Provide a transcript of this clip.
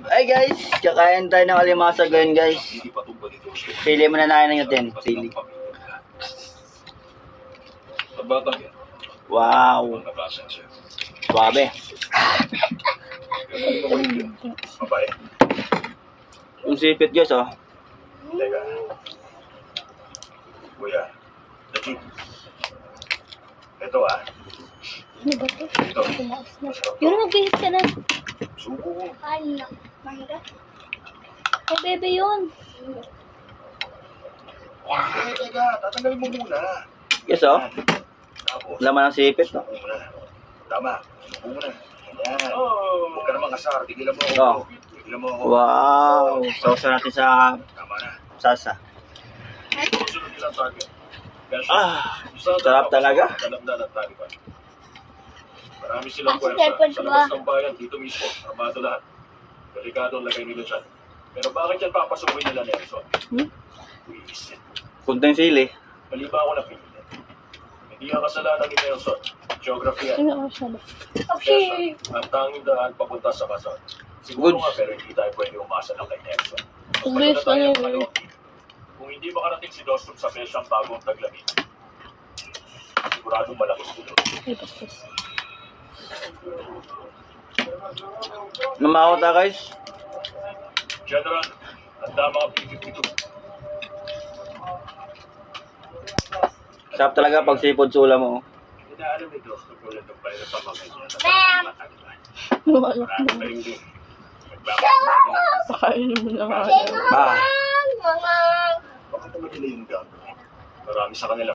Ay guys, kakain tayo ng alimasa ngayon guys. Pili mo na natin. Pili. Wow. Suabe. Yung sipit guys oh. Teka. Kuya. Ito ah. Ano ba ito? Tumaas na. Yun, magbihis ka na. Suko ko. Ay, mangga. Ay, bebe yun. Teka, tatanggalin mo muna. Guys oh. Tapos, Laman ng sipit oh. suko muna. Tama, suko muna. Yan. Huwag ka naman kasar, tigilan mo ako. Oh. Tigilan mo ako. Wow. Sauce natin sa Tama na. sasa. Susunod nilang target. Ah, sarap talaga. Kalamdan at taliban. Marami silang Kasi pwersa. airport Sa ba? labas ng bayan, dito mismo, armado lahat. Delikado ang lagay nila dyan. Pero bakit yan papasukin nila, Nelson? Wisit. Kunting sili. Mali ba ako napilit? Hindi ang kasalanan ni Nelson. Geography yan. Ano ako siya ba? Okay. Nelson, ang tanging daan papunta sa Quezon. Siguro Good. nga, pero hindi tayo pwede umasa lang kay Nelson. English Magpasya na tayo ano ng yun? Kung hindi makarating si Dostum sa Pesyang bagong taglamig, siguradong malaking gulo. Ay, bastos. Mamakot na guys. General, handa mga P-52. Sarap talaga pag sipod sula mo. Inaalam ni Dostum kung lang tayo sa mga kanya sa Bam! mataglan. Wala Marami na. pa rin din. Nagbabalik Pakainin mo na nga. Ah. Baka tumatili yung gagawin. Marami sa kanila.